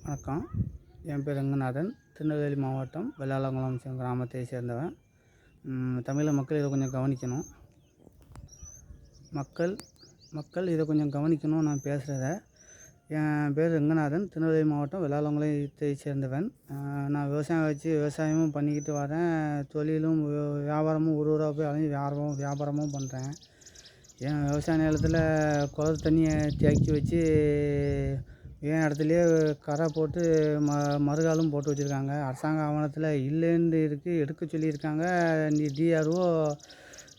வணக்கம். என் பேர் ரங்கநாதன். திருநெல்வேலி மாவட்டம் வெள்ளாளங்குளம் கிராமத்தை சேர்ந்தவன். தமிழக மக்கள் இதை கொஞ்சம் கவனிக்கணும். மக்கள் இதை கொஞ்சம் கவனிக்கணும் நான் பேசுகிறத. என் பேர் ரங்கநாதன். திருநெல்வேலி மாவட்டம் வெள்ளாளங்குளத்தை சேர்ந்தவன். நான் விவசாயமும் பண்ணிக்கிட்டு வரேன். தொழிலும் வியாபாரமும் ஊராக போய் அலைஞ்சு வியாபாரமும் பண்ணுறேன். என் விவசாய நிலத்தில் குளத்து தண்ணியை தேக்கி வச்சு என் இடத்துலையே கரை போட்டு மறுகாலும் போட்டு வச்சுருக்காங்க. அரசாங்க ஆவணத்தில் இல்லைன்னு இருக்குது, எடுக்க சொல்லியிருக்காங்க. டிஆர்ஓ,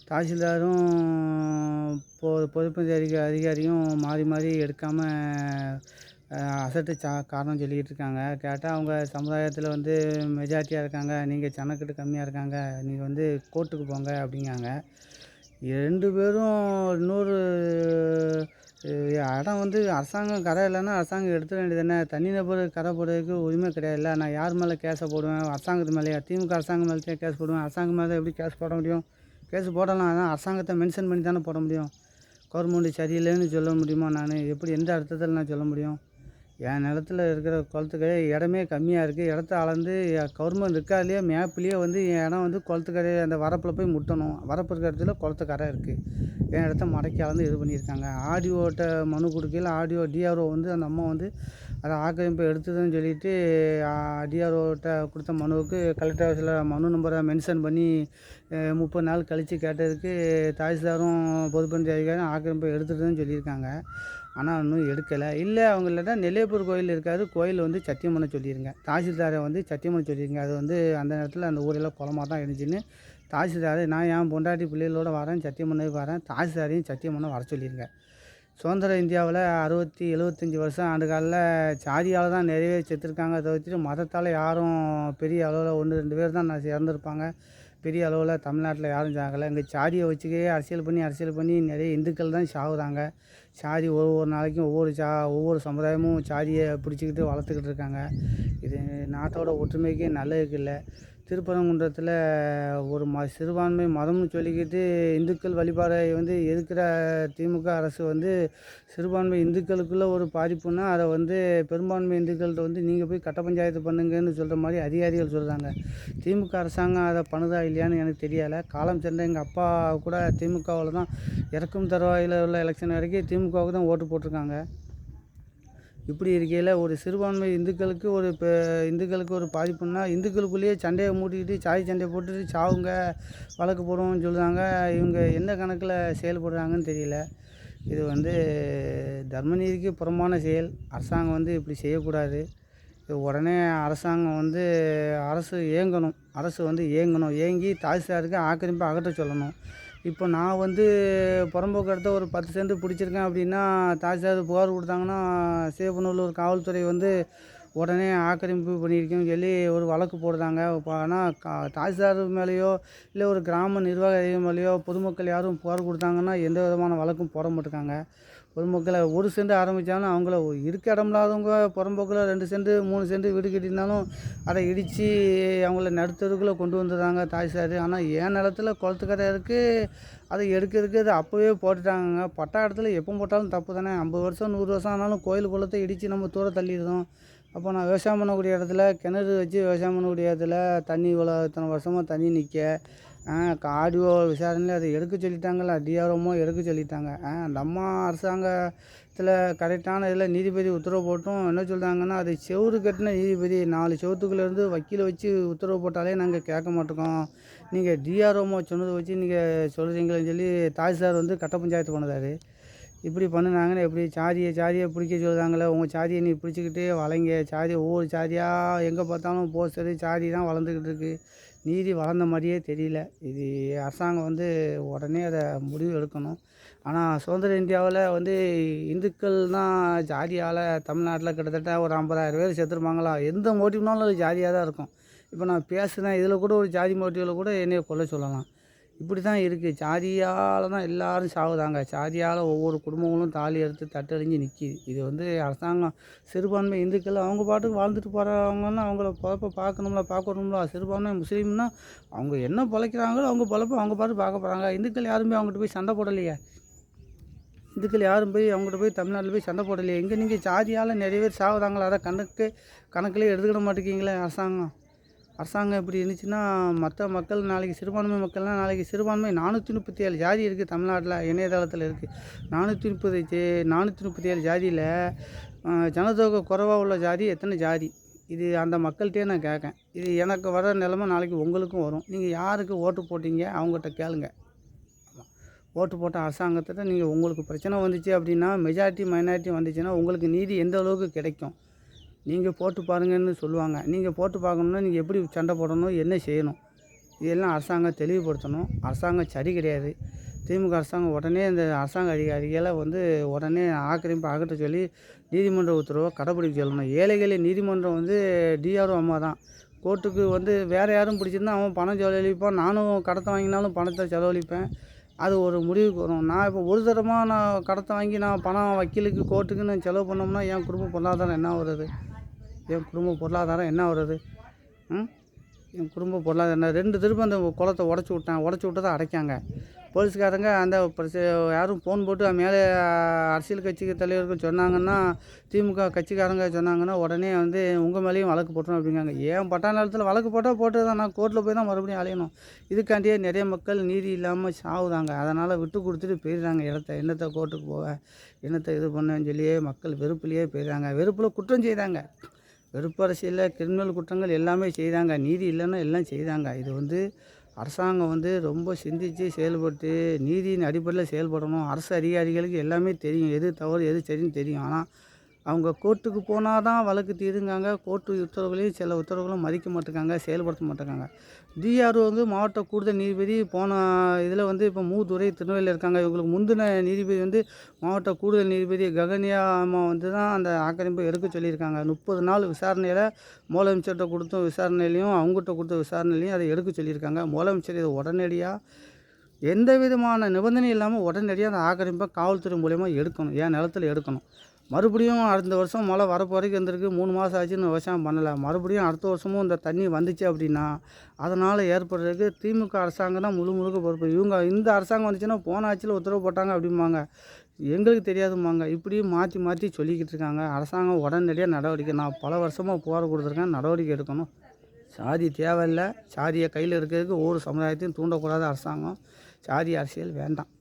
தாசில்தாரும் பொதுப்பணி அதிகாரியும் மாறி மாறி எடுக்காமல் அசட்டு காரணம் சொல்லிக்கிட்டு இருக்காங்க. கேட்டால் அவங்க சமுதாயத்தில் மெஜாரிட்டியாக இருக்காங்க, நீங்கள் ஜனக்கட்டு கம்மியாக இருக்காங்க, நீங்கள் கோர்ட்டுக்கு போங்க அப்படிங்காங்க. 2 பேரும் இன்னொரு இடம் அரசாங்கம் கரை இல்லைன்னா அரசாங்கம் எடுத்துட வேண்டியது தானே. தனிநபர் கரை போடுறதுக்கு உரிமை கிடையாதுல்ல. நான் யார் மேலே கேஸை போடுவேன்? அரசாங்கத்து மேலேயா? திமுக அரசாங்கம் மேலே கேஸ் போடுவேன். அரசாங்கம் மேலே எப்படி கேஸ் போட முடியும்? கேஸ் போடலாம், அதான் அரசாங்கத்தை மென்ஷன் பண்ணி தானே போட முடியும். கவர்மெண்ட்டு சரியில்லைன்னு சொல்ல முடியுமா? நான் எப்படி எந்த அர்த்தத்தில் நான் சொல்ல முடியும்? என் நிலத்தில் இருக்கிற குளத்துக்கரை இடமே கம்மியாக இருக்குது. இடத்த அளந்து கவர்மெண்ட் இருக்காதுலேயே மேப்லேயே என் இடம் குளத்துக்கரை அந்த வரப்பில் போய் முட்டணும். வரப்பு இருக்கிற இடத்துல குளத்துக்கரை இருக்குது. என் இடத்த மடக்கி அளந்து இது பண்ணியிருக்காங்க. ஆர்டிஓட்ட மனு கொடுக்கையில் டிஆர்ஓ அந்த அம்மா அதை ஆக்கிரமிப்பு எடுத்ததுன்னு சொல்லிட்டு டிஆர்ஓட்ட கொடுத்த மனுவுக்கு கலெக்டர் ஆஃபீஸில் மனு நம்பரை மென்ஷன் பண்ணி 30 நாள் கழித்து கேட்டதுக்கு தாசில்தாரும் பொதுப்பணி அதிகாரியும் ஆக்கிரமிப்பு எடுத்துட்டுன்னு சொல்லியிருக்காங்க. ஆனால் இன்னும் எடுக்கலை. இல்லை அவங்க இல்லைன்னா நெல்லையப்பர் கோயில் இருக்காது, கோயில் சத்தியம் பண்ண சொல்லிடுங்க. தாசில்தாரை சத்தியம் பண்ண சொல்லிடுங்க. அது அந்த நேரத்தில் அந்த ஊரெல்லாம் குளமாக தான் இருந்துச்சுன்னு தாசில்தாரை, நான் என் பொண்டாட்டி பிள்ளைகளோடு வரேன், சத்தியம் பண்ணதுக்கு வரேன், தாசில்தாரையும் சத்தியம் பண்ண வர சொல்லிடுங்க. சுதந்திர இந்தியாவில் 75 வருஷம் ஆண்டு காலில் சாதியால் தான் நிறைய செத்துருக்காங்க. தவிர்த்துட்டு மதத்தால் யாரும் பெரிய அளவில் 1-2 பேர் தான் இறந்துருப்பாங்க. பெரிய அளவில் தமிழ்நாட்டில் யாரும் சாகலை. இங்கே சாதியை வச்சுக்கே அரசியல் பண்ணி நிறைய இந்துக்கள் தான் சாகுறாங்க. சாதி ஒவ்வொரு நாளைக்கும் ஒவ்வொரு சமுதாயமும் சாதியை பிடிச்சிக்கிட்டு வளர்த்துக்கிட்டு இருக்காங்க. இது நாட்டோட ஒற்றுமைக்கு நல்லதுக்கு இல்லை. திருப்பரங்குன்றத்தில் ஒரு சிறுபான்மை மதம்னு சொல்லிக்கிட்டு இந்துக்கள் வழிபாடை எதிர்க்கிற திமுக அரசு சிறுபான்மை இந்துக்களுக்குள்ளே ஒரு பாதிப்புன்னா அதை பெரும்பான்மை இந்துக்கள்கிட்ட நீங்கள் போய் கட்ட பஞ்சாயத்து பண்ணுங்கன்னு சொல்கிற மாதிரி அதிகாரிகள் சொல்கிறாங்க. திமுக அரசாங்கம் அதை பண்ணுதா இல்லையான்னு எனக்கு தெரியலை. காலம் சென்ற எங்கள் அப்பா கூட திமுகவில் தான் இறக்கும் தருவாயில் உள்ள எலெக்ஷன் வரைக்கும் திமுகவுக்கு தான் ஓட்டு போட்டிருக்காங்க. இப்படி இருக்கையில் ஒரு சிறுபான்மை இந்துக்களுக்கு ஒரு பாதிப்புன்னா இந்துக்களுக்குள்ளேயே சண்டையை மூட்டிக்கிட்டு சாதி சண்டையை போட்டுட்டு சாவுங்க வழக்கு போடுவோம்னு சொல்கிறாங்க. இவங்க எந்த கணக்கில் செயல்படுறாங்கன்னு தெரியல. இது தர்மநீதிக்கு புறம்பான செயல். அரசாங்கம் இப்படி செய்யக்கூடாது. இது உடனே அரசாங்கம் அரசு இயங்கணும். இயங்கி தாசில்தாருக்கு ஆக்கிரமிப்பு அகற்ற சொல்லணும். இப்போ நான் புறம்போக்கு இடத்த ஒரு 10 சென்ட் பிடிச்சிருக்கேன் அப்படின்னா தாசில்தார் புகார் கொடுத்தாங்கன்னா சேப்பநல்லூர் காவல்துறை உடனே ஆக்கிரமிப்பு பண்ணியிருக்கேன்னு சொல்லி ஒரு வழக்கு போடுறாங்க. ஆனால் தாசில்தார் மேலேயோ இல்லை ஒரு கிராம நிர்வாக அதிகாரி மேலேயோ பொதுமக்கள் யாரும் புகார் கொடுத்தாங்கன்னா எந்த விதமான வழக்கும் போட மாட்டேங்காங்க. பொதுமக்களை 1 சென்ட் ஆரம்பித்தாலும் அவங்கள இருக்க இடம் இல்லாதவங்க புறம்போக்கில் 2 சென்ட் 3 சென்ட் வீடு கட்டியிருந்தாலும் அதை இடித்து அவங்கள நடுத்தருக்குள்ளே கொண்டு வந்துடுறாங்க தாசில்தார். ஆனால் என் நிலத்தில் குளத்துக்கரை இருக்குது, அதை எடுக்கிறதுக்கு அது அப்போவே போட்டுட்டாங்க. பட்டா இடத்துல எப்போ போட்டாலும் தப்பு தானே. 50 வருஷம் 100 வருஷம் ஆனாலும் கோயில் குளத்தை இடித்து நம்ம தூர தள்ளிடுறோம். அப்போ நான் விவசாயம் பண்ணக்கூடிய இடத்துல கிணறு வச்சு விவசாயம் பண்ணக்கூடிய இடத்துல தண்ணி இத்தனை வருஷமாக தண்ணி நிற்க ஆடியோ விசாரணையில் அதை எடுக்க சொல்லிட்டாங்களா, டிஆர்ஓமோ எடுக்க சொல்லிட்டாங்க. அந்த அம்மா அரசாங்கத்தில் கரெக்டான இதில் நீதிபதி உத்தரவு போட்டும் என்ன சொல்கிறாங்கன்னா, அது செவுறு கட்டின நீதிபதி 4 செவத்துக்குள்ளேருந்து வக்கீலை வச்சு உத்தரவு போட்டாலே நாங்கள் கேட்க மாட்டோம், நீங்கள் டிஆர்ஓமோ சொன்னதை வச்சு நீங்கள் சொல்கிறீங்களேன்னு சொல்லி தாசில்தார் கட்ட பஞ்சாயத்து பண்ணுறாரு. இப்படி பண்ணினாங்கன்னு எப்படி சாதியை பிடிக்க சொல்கிறாங்களே, உங்கள் சாதியை நீ பிடிச்சிக்கிட்டே வளைங்க. ஒவ்வொரு சாதியாக எங்கே பார்த்தாலும் போஸ்டரு சாதி தான் வளர்ந்துக்கிட்டு இருக்குது. நீதி வளர்ந்த மாதிரியே தெரியல. இது அரசாங்கம் உடனே அதை முடிவு எடுக்கணும். ஆனால் சுதந்திர இந்தியாவில் இந்துக்கள் தான் ஜாதியால் தமிழ்நாட்டில் கிட்டத்தட்ட ஒரு 50,000 பேர் செத்துருப்பாங்களா. எந்த மோட்டிவ்னாலும் அது ஜாதியாக தான் இருக்கும். இப்போ நான் பேசுகிறேன், இதில் கூட ஒரு ஜாதி மோட்டிவில் கூட என்னையை கொல்ல சொல்லலாம். இப்படி தான் இருக்குது. சாதியால் தான் எல்லோரும் சாகுதாங்க. சாதியால் ஒவ்வொரு குடும்பங்களும் தாலி எடுத்து தட்டறிஞ்சு நிற்கிது. இது அரசாங்கம் சிறுபான்மை இந்துக்கள் அவங்க பாட்டுக்கு வாழ்ந்துட்டு போகிறவங்கன்னா அவங்கள பொழப்ப பார்க்கணும்ல. சிறுபான்மை முஸ்லீம்னா அவங்க என்ன பிழைக்கிறாங்களோ அவங்க பொழப்ப அவங்க பாட்டு பார்க்க போகிறாங்க. இந்துக்கள் யாருமே அவங்ககிட்ட போய் சண்டை போடலையே. இதுக்குள்ள யாரும் போய் அவங்ககிட்ட போய் தமிழ்நாட்டில் போய் சண்டை போடலையே. எங்கே நீங்கள் ஜாதியால் நிறைய பேர் சாகுதாங்களா? அதை கணக்கிலே எடுத்துக்கிட மாட்டேங்கிங்களே அரசாங்கம். அரசாங்கம் இப்படி இருந்துச்சுன்னா மற்ற மக்கள் நாளைக்கு சிறுபான்மை மக்கள்லாம் நாளைக்கு சிறுபான்மை 437 ஜாதி இருக்குது தமிழ்நாட்டில், இணையதளத்தில் இருக்குது. 437 ஜாதியில் ஜனத்தொகை குறைவாக உள்ள ஜாதி எத்தனை ஜாதி? இது அந்த மக்கள்கிட்டே நான் கேட்கேன். இது எனக்கு வர நிலைமை நாளைக்கு உங்களுக்கும் வரும். நீங்கள் யாருக்கு ஓட்டு போட்டீங்க அவங்ககிட்ட கேளுங்க. ஓட்டு போட்ட அரசாங்கத்திட்ட நீங்கள் உங்களுக்கு பிரச்சனை வந்துச்சு அப்படின்னா, மெஜாரிட்டி மைனாரிட்டி வந்துச்சுன்னா உங்களுக்கு நீதி எந்த அளவுக்கு கிடைக்கும் நீங்கள் போட்டு பாருங்கன்னு சொல்லுவாங்க. நீங்கள் போட்டு பார்க்கணுன்னா நீங்கள் எப்படி சண்டை போடணும், என்ன செய்யணும், இதெல்லாம் அரசாங்கம் தெளிவுபடுத்தணும். அரசாங்கம் சரி கிடையாது. திமுக அரசாங்கம் உடனே இந்த அரசாங்க அதிகாரிகளை உடனே ஆக்கிரமிப்பு அகற்ற சொல்லி நீதிமன்ற உத்தரவை கடைப்பிடிக்க சொல்லணும். ஏழைகளின் நீதிமன்றம் டிஆர்ஓ அம்மா தான். கோர்ட்டுக்கு வேறு யாரும் பிடிச்சிருந்தா அவன் பணம் செலவழிப்பான், நானும் கடத்தை வாங்கினாலும் பணத்தை செலவழிப்பேன். அது ஒரு முடிவுக்கு வரும். நான் இப்போ ஒரு தரமாக நான் கடத்தை வாங்கி நான் பணம் வக்கீலுக்கு கோர்ட்டுக்கு நான் செலவு பண்ணோம்னா என் குடும்ப பொருளாதாரம் என்ன வருது? என் குடும்ப பொருளாதாரம் என்ன வருது? என் குடும்ப பொருளாதாரம் 2 திரும்ப அந்த குளத்தை உடச்சி விட்டதை அடைக்காங்க போலீஸ்காரங்க. அந்த யாரும் ஃபோன் போட்டு மேலே அரசியல் கட்சி தலைவர்கள் சொன்னாங்கன்னா, திமுக கட்சிக்காரங்க சொன்னாங்கன்னா உடனே உங்கள் மேலேயும் வழக்கு போட்டுரும் அப்படிங்காங்க. ஏன் பட்டா நிலத்தில் வழக்கு போட்டு தான் நான் கோர்ட்டில் போய் தான் மறுபடியும் அலையணும். இதுக்காண்டியே நிறைய மக்கள் நீதி இல்லாமல் சாவுதாங்க. அதனால் விட்டு கொடுத்துட்டு போயிடுறாங்க இடத்த. என்னத்தை கோர்ட்டுக்கு போக, என்னத்தை இது பண்ணேன்னு சொல்லியே மக்கள் வெறுப்புலேயே போயிடுறாங்க. வெறுப்பில் குற்றம் செய்தாங்க. வெறுப்பு அரசியலில் கிரிமினல் குற்றங்கள் எல்லாமே செய்தாங்க. நீதி இல்லைன்னா எல்லாம் செய்தாங்க. இது அரசாங்கம் ரொம்ப சிந்தித்து செயல்பட்டு நீதியின் அடிப்படையில் செயல்படணும். அரசு அதிகாரிகளுக்கு எல்லாமே தெரியும், எது தவறு எது சரின்னு தெரியும். ஆனால் அவங்க கோர்ட்டுக்கு போனால் தான் வழக்கு தீருங்காங்க. கோர்ட்டு உத்தரவுகளையும் சில உத்தரவுகளும் மதிக்க மாட்டேங்காங்க, செயல்படுத்த மாட்டேங்காங்க. டிஆர்ஓ மாவட்ட கூடுதல் நீதிபதி போன இதில் இப்போ மூதுரை திருநெல்வேலியில் இருக்காங்க. இவங்களுக்கு முந்தின நீதிபதி மாவட்ட கூடுதல் நீதிபதி ககனியா அம்மா தான் அந்த ஆக்கிரமிப்பை எடுக்க சொல்லியிருக்காங்க. 30 நாள் விசாரணையில் முதலமைச்சர்கிட்ட கொடுத்த விசாரணையிலையும் அவங்ககிட்ட கொடுத்த விசாரணையிலையும் அதை எடுக்க சொல்லியிருக்காங்க. முதலமைச்சர் இதை உடனடியாக எந்த விதமான நிபந்தனை இல்லாமல் உடனடியாக அந்த ஆக்கிரமிப்பை காவல்துறை மூலயமா எடுக்கணும். ஏன் நிலத்தில் எடுக்கணும். மறுபடியும் அடுத்த வருஷம் மழை வரப்போ வரைக்கும் இருந்திருக்கு. 3 மாதம் ஆச்சுன்னு விவசாயம் பண்ணலை. மறுபடியும் அடுத்த வருஷமும் இந்த தண்ணி வந்துச்சு அப்படின்னா அதனால் ஏற்படுறதுக்கு திமுக அரசாங்கம் தான் முழுக்க பொறுப்பு. இந்த அரசாங்கம் வந்துச்சுன்னா போன ஆட்சியில் உத்தரவு போட்டாங்க அப்படிம்பாங்க, எங்களுக்கு தெரியாதும்பாங்க. இப்படியும் மாற்றி சொல்லிக்கிட்டு இருக்காங்க. அரசாங்கம் உடனடியாக நடவடிக்கை, நான் பல வருஷமாக போராட கொடுத்துருக்கேன், நடவடிக்கை எடுக்கணும். சாதி தேவையில்லை. சாதியை கையில் இருக்கிறதுக்கு ஒவ்வொரு சமுதாயத்தையும் தூண்டக்கூடாத அரசாங்கம். சாதி அரசியல் வேண்டாம்.